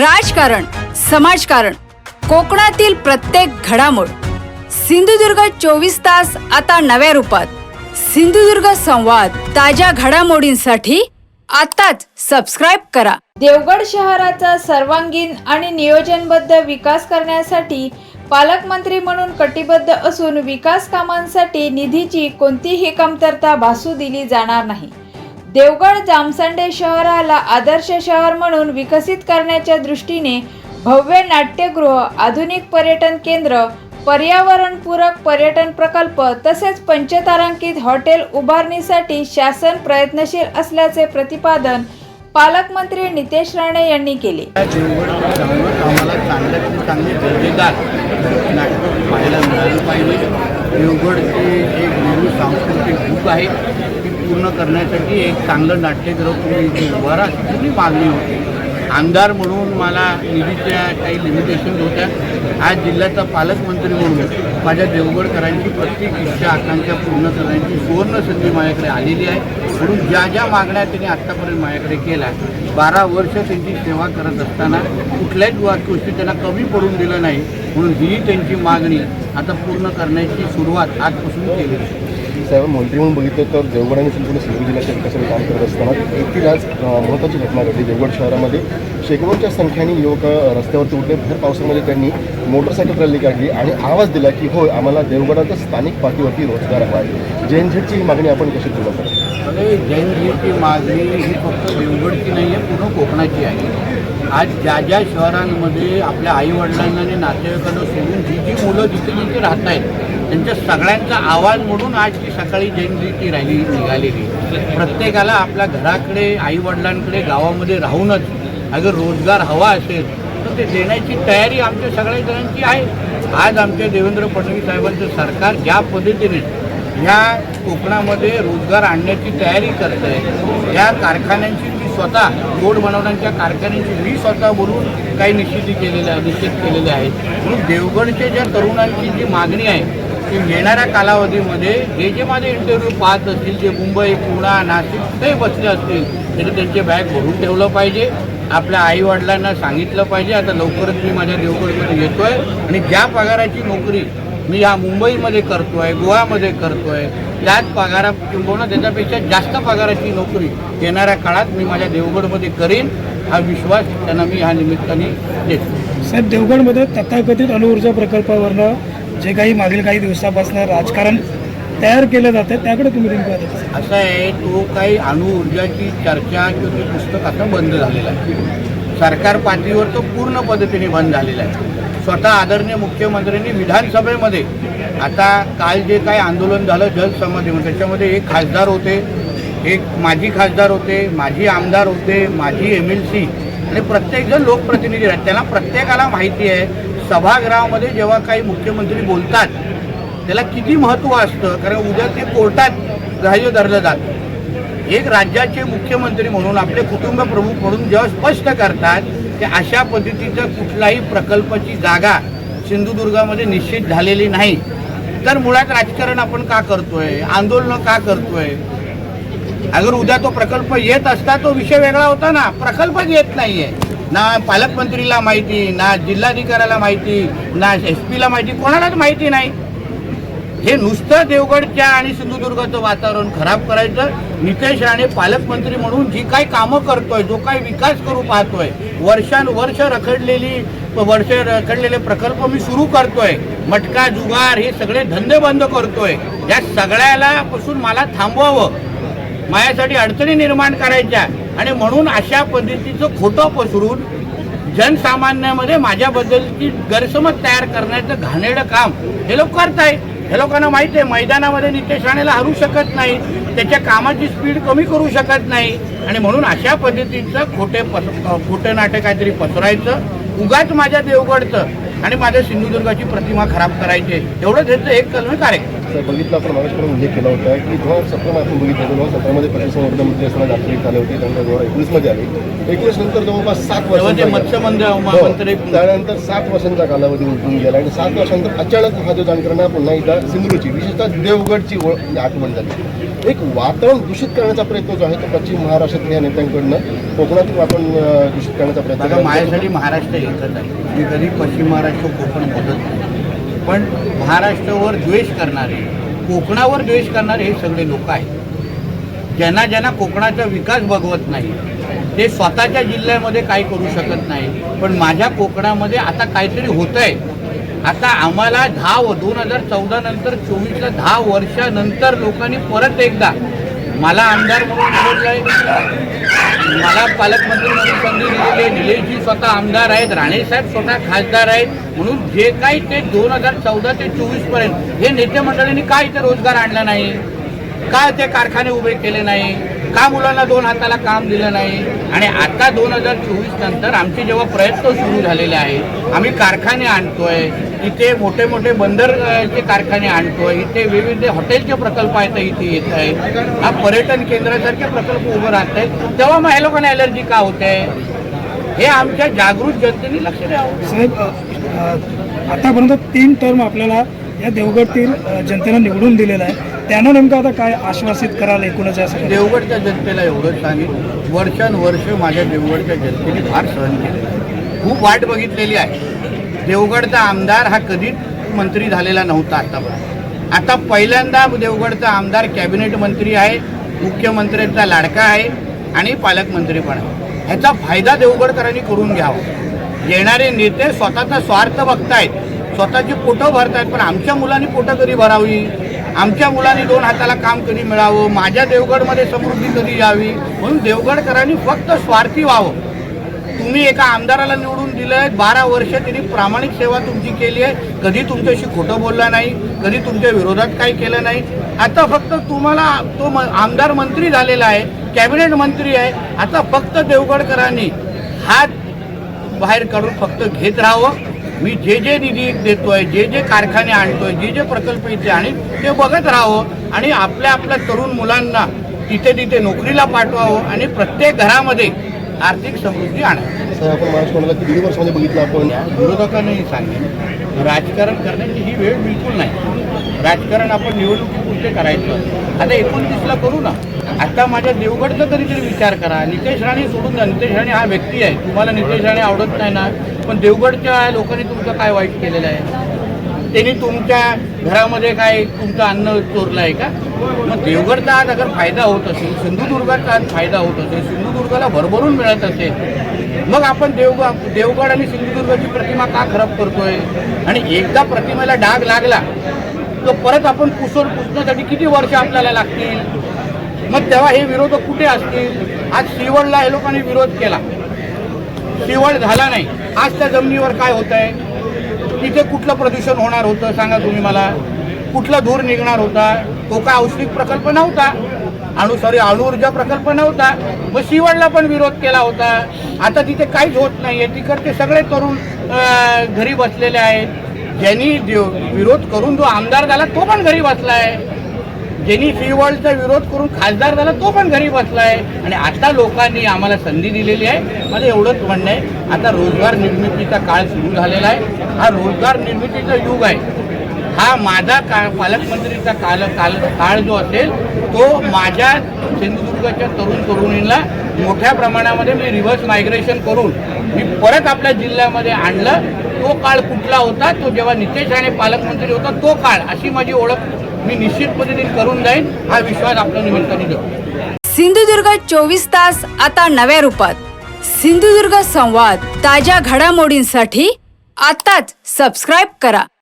राजकारण, समाजकारण, कोकणातील प्रत्येक घडामोड. सिंधुदुर्ग 24 तास आता नव्या रूपात. सिंधुदुर्ग संवाद, ताज्या घडामोडींसाठी आताच सबस्क्राइब करा. देवगड शहराचा सर्वांगीण आणि नियोजनबद्ध विकास करण्यासाठी पालकमंत्री म्हणून कटिबद्ध असून विकास कामांसाठी निधीची कोणतीही कमतरता भासू दिली जाणार नाही. देवगड जामसंडे शहराला आदर्श शहर म्हणून विकसित करण्याच्या दृष्टीने भव्य नाट्यगृह, आधुनिक पर्यटन केंद्र, पर्यावरणपूरक पर्यटन प्रकल्प तसेच पंचतारांकित हॉटेल उभारणीसाठी शासन प्रयत्नशील असल्याचे प्रतिपादन पालकमंत्री नितेश राणे यांनी केले. आम्हाला चांगले दर्जेदार नाटक पाहायला मिळालं पाहिजे. देवगडची एक मूळ सांस्कृतिक भूक आहे, ती पूर्ण करण्यासाठी एक चांगलं नाट्यगृह तुम्ही उभारा अशी मागणी होती. आमदार म्हणून मला निधीच्या काही लिमिटेशन होत्या. आज जिल्ह्याचा पालकमंत्री म्हणून माझ्या देवगडकरांची प्रत्येक इच्छा आकांक्षा पूर्ण करण्याची सुवर्ण संधी माझ्याकडे आलेली आहे. म्हणून ज्या ज्या मागण्या त्यांनी आत्तापर्यंत माझ्याकडे केल्या, 12 वर्ष त्यांची सेवा करत असताना कुठल्याच गोष्टी त्यांना कमी पडून दिलं नाही. म्हणून ही त्यांची मागणी आता पूर्ण करण्याची सुरुवात आजपासून केली आहे. साहेब, मंत्री म्हणून बघितलं तर देवगड आणि संपूर्ण सिंधू जिल्ह्याच्या विकासाचे काम करत असताना एकटी आज महत्त्वाची घटना घडली. देवगड शहरामध्ये शेकडोच्या संख्येने युवक रस्त्यावरती उठले. भर पावसामध्ये त्यांनी मोटरसायकल रॅली काढली आणि आवाज दिला की होय, आम्हाला देवगडाचा स्थानिक पातळीवरती रोजगार हवा आहे. JNZ ही मागणी आपण कशी पूर्ण करतो? अरे, JNZ मागणी ही फक्त देवगडची नाही आहे, पूर्ण कोकणाची आहे. आज ज्या ज्या शहरांमध्ये आपल्या आईवडिलांना आणि नातेवाईकांना सोडून जी मुलं जिथे राहत आहेत त्यांच्या सगळ्यांचा आवाज म्हणून आज ती सकाळी JNZ रॅली निघालेली. प्रत्येकाला आपल्या घराकडे, आईवडिलांकडे, गावामध्ये राहूनच अगर रोजगार हवा असेल तर ते देण्याची तयारी आमच्या सगळ्या जणांची आहे. आज आमच्या देवेंद्र फडणवीस साहेबांचं सरकार ज्या पद्धतीने ह्या कोकणामध्ये रोजगार आणण्याची तयारी करत आहे, या कारखान्यांची मी स्वतः रोड बनवण्याच्या कारखान्यांची मी स्वतः बोलून काही निश्चित केलेले आहेत. म्हणून देवगडच्या ज्या तरुणांची जी मागणी आहे की येणाऱ्या कालावधीमध्ये जे माझे इंटरव्ह्यू पाहत असतील, जे मुंबई, पुणे, नाशिक कुठेही बसले असतील, तरी त्यांचे बॅग भरून ठेवलं पाहिजे. आपल्या आईवडिलांना सांगितलं पाहिजे आता लवकरच मी माझ्या देवगडमध्ये येतो आहे आणि ज्या पगाराची नोकरी मी या मुंबईमध्ये करतो आहे, गोव्यामध्ये करतो आहे, त्याच पगारा किंवा त्याच्यापेक्षा जास्त पगाराची नोकरी येणाऱ्या काळात मी माझ्या देवगडमध्ये करीन, हा विश्वास त्यांना मी ह्या निमित्ताने देतो. साहेब, देवगडमध्ये तथाकथित अणुऊर्जा प्रकल्पावरनं जे काही मागील काही दिवसापासून राजकारण तयार केलं जातं त्याकडे तुम्ही नेमकं असं आहे, तो काही अणुऊर्जाची चर्चा किंवा ते पुस्तक आता बंद झालेलं आहे. सरकार पातळीवर तो पूर्ण पद्धतीने बंद झालेला आहे. स्वतः आदरणीय मुख्यमंत्र्यांनी विधानसभेमध्ये आता काल जे काही आंदोलन झालं जलसमाधीमध्ये, त्याच्यामध्ये एक खासदार होते, एक माजी खासदार होते, माजी आमदार होते, माजी MLC आणि प्रत्येकजण लोकप्रतिनिधी आहेत. त्यांना प्रत्येकाला माहिती आहे सभागृहामध्ये जेव्हा काही मुख्यमंत्री बोलतात त्याला किती महत्त्व असतं, कारण उद्या ते कोर्टात ग्राह्य धरलं जातं. एक राज्याचे मुख्यमंत्री म्हणून, आपले कुटुंब प्रमुख म्हणून जेव्हा स्पष्ट करतात की अशा पद्धतीचा कुठलाही प्रकल्पाची जागा सिंधुदुर्गामध्ये निश्चित झालेली नाही, तर मुळात राजकारण आपण का करतोय, आंदोलनं का करतोय? अगर उद्या तो प्रकल्प येत असता तो विषय वेगळा होता ना. प्रकल्पच येत नाहीये, ना पालकमंत्रीला माहिती, ना जिल्हाधिकाऱ्याला माहिती, ना SP ला माहिती, कोणालाच माहिती नाही. हे नुसतं देवगडच्या आणि सिंधुदुर्गाचं वातावरण खराब करायचं. नितेश राणे पालकमंत्री म्हणून जी काही कामं करतोय, जो काही विकास करू पाहतोय, वर्षानुवर्ष रखडलेले प्रकल्प मी सुरू करतोय, मटका जुगार हे सगळे धंदे बंद करतोय, या सगळ्याला पासून मला थांबवावं, माझ्यासाठी अडचणी निर्माण करायच्या आणि म्हणून अशा पद्धतीचं खोटं पसरून जनसामान्यामध्ये माझ्याबद्दलची गैरसमज तयार करण्याचं घाणेरडं काम हे लोक करतायत. हे लोकांना माहिती आहे मैदानामध्ये नितेश राणेला हरू शकत नाही, त्याच्या कामाची स्पीड कमी करू शकत नाही आणि म्हणून अशा पद्धतीचं खोटे नाटक काहीतरी पसरायचं, उगाच माझ्या देवगडचं आणि माझ्या सिंधुदुर्गाची प्रतिमा खराब करायची, एवढंच ह्याचं एक कलमी कार्यक्रम. साहेब बघितलं आपण महाराष्ट्राकडून उल्लेख केला होता की 2017 आपण बघितलं 2017मध्ये पशुसंवर्धन मंत्री असताना जागतिक झाले होते, त्यानंतर 2019मध्ये आले. 19 नंतर जवळपास 7 तेव्हा ते वर्ष मत्स्यमंत्री त्यानंतर 7 वर्षांचा कालावधी उलटून गेला आणि 7 वर्षांनंतर अचानक हा जो जाणकारांना पुन्हा एकदा सिंधुदुर्गची विशेषतः देवगडची आठवण झाली. एक वातावरण दूषित करण्याचा प्रयत्न जो आहे तो पश्चिम महाराष्ट्रातल्या नेत्यांकडनं कोकणातील वातावरण दूषित करण्याचा प्रयत्न बघा, माझ्यासाठी महाराष्ट्र एकच आहे. मी कधी पश्चिम महाराष्ट्र कोकण बोलत नाही, पण महाराष्ट्रावर द्वेष करणारे, कोकणावर द्वेष करणारे हे सगळे लोक आहेत. ज्यांना कोकणाचा विकास बघवत नाही, ते स्वतःच्या जिल्ह्यामध्ये काही करू शकत नाही. पण माझ्या कोकणामध्ये आता काहीतरी होत आहे. आता आम्हाला 2014 नंतर 24ला 10 वर्षानंतर लोकांनी परत एकदा मला आमदार म्हणून निवडलंय, मला पालकमंत्री म्हणून संधी दिलेली आहे. निलेशजी स्वतः आमदार आहेत, राणेसाहेब स्वतः खासदार आहेत. म्हणून जे काही ते 2014 ते 24पर्यंत हे नेते मंडळींनी काय इथे रोजगार आणला नाही, का ते कारखाने उभे केले नाही, का मुलांना 2 हाताला काम दिलं नाही. आणि आता 2024 नंतर आमचे जेव्हा प्रयत्न सुरू झालेले आहेत, आम्ही कारखाने आणतोय, इथे मोठे मोठे बंदरचे कारखाने आणतोय, इथे विविध हॉटेलचे प्रकल्प आहेत, इथे येत आहेत, हा पर्यटन केंद्रासारखे प्रकल्प उभं राहत आहेत, तेव्हा मग ह्या लोकांना ॲलर्जी का होते हे आमच्या जागृत जनतेने लक्ष द्यावं. साहेब आतापर्यंत 3 टर्म आपल्याला या देवगडतील जनतेनं निवडून दिलेलं आहे, त्यांना नेमकं आता काय आश्वासित कराल एकूणच यासाठी? देवगडच्या जनतेला एवढंच सांगेन, वर्षानुवर्ष माझ्या देवगडच्या जनतेने फार सहन केलेलं आहे, खूप वाट बघितलेली आहे. देवगडचा आमदार हा कधीच मंत्री झालेला नव्हता आतापर्यंत. आता पहिल्यांदा देवगडचा आमदार कॅबिनेट मंत्री आहे, मुख्यमंत्र्यांचा लाडका आहे आणि पालकमंत्री पण आहे. ह्याचा फायदा देवगडकरांनी करून घ्यावा. येणारे नेते स्वतःचा स्वार्थ बघतायत, स्वतःची पोटं भरतायत, पण आमच्या मुलांनी पोटं कधी भरावी, आमच्या मुलांनी 2 हाताला काम कधी मिळावं, माझ्या देवगडमध्ये समृद्धी कधी यावी, म्हणून देवगडकरांनी फक्त स्वार्थी व्हावं. तुम्ही एका आमदाराला निवडून दिलंय, 12 वर्ष त्यांनी प्रामाणिक सेवा तुमची केली आहे, कधी तुमच्याशी खोटं बोलला नाही, कधी तुमच्या विरोधात काही केलं नाही. आता फक्त तुम्हाला तो आमदार मंत्री झालेला आहे, कॅबिनेट मंत्री आहे, आता फक्त देवगडकरांनी हात बाहेर काढून फक्त घेत राहावं. मी जे निधी देतोय, जे कारखाने आणतोय, जे प्रकल्प इथे आणि ते बघत राहावं आणि आपल्या तरुण मुलांना तिथे नोकरीला पाठवावं आणि प्रत्येक घरामध्ये आर्थिक समृद्धी आणावी. सर आपण महाराष्ट्राला 1.5 वर्षामध्ये बघितलं आपण विरोधकांनाही सांगेन, राजकारण करण्याची ही वेळ बिलकुल नाही. राजकारण आपण निवडणुकीपुरते करायचं, आता 29ला करू ना. आता माझ्या देवगडचा कधीतरी विचार करा. नितेश राणे सोडून द्या, नितेश राणे हा व्यक्ती आहे, तुम्हाला नितेश राणे आवडत नाही ना, पण देवगडच्या लोकांनी तुमचं काय वाईट केलेलं आहे? त्यांनी तुमच्या घरामध्ये काय तुमचं अन्न चोरलं आहे का? मग देवगडचा आज अगर फायदा होत असेल, सिंधुदुर्गाचा आज फायदा होत असेल, सिंधुदुर्गाला भरभरून मिळत असेल, मग आपण देवगड आणि सिंधुदुर्गाची प्रतिमा का खराब करतोय? आणि एकदा प्रतिमेला डाग लागला तर परत आपण पुसण्यासाठी किती वर्ष आपल्याला लागतील? मग तेव्हा हे विरोधक कुठे असतील? आज शिवडला हे लोकांनी विरोध केला, शिवड झाला नाही. आज त्या जमिनीवर काय होत आहे? तिथे कुठलं प्रदूषण होणार होतं सांगा तुम्ही मला? कुठला धूर निघणार होता? तो काय औष्णिक प्रकल्प नव्हता, अणु ऊर्जा प्रकल्प नव्हता. मग शिवडला पण विरोध केला होता. आता तिथे काहीच होत नाहीये. तिकडचे सगळे तरुण घरी बसलेले आहेत. ज्यांनी विरोध करून जो आमदार झाला तो पण घरी बसलाय, ज्यांनी शिवडचा विरोध करून खासदार झाला तो पण घरी बसलाय. आणि आता लोकांनी आम्हाला संधी दिलेली आहे. माझं एवढंच म्हणणं आहे, आता रोजगार निर्मितीचा काळ सुरू झालेला आहे. हा रोजगार निर्मितीचा युग आहे. हा माझा पालकमंत्रीचा काळ जो असेल तो माझ्या सिंधुदुर्गाच्या तरुणींना मोठ्या प्रमाणामध्ये मी रिव्हर्स मायग्रेशन करून मी परत आपल्या जिल्ह्यामध्ये आणलं. तो काळ कुठला होता? तो जेव्हा नितेश राणे पालकमंत्री होता तो काळ. अशी माझी ओळख मी निश्चित पद्धतीने करून जाईन, हा विश्वास आपल्या निमित्ताने देतो. सिंधुदुर्ग 24 तास आता नव्या रूपात. सिंधुदुर्ग संवाद ताज्या घडामोडींसाठी आताच सबस्क्राईब करा.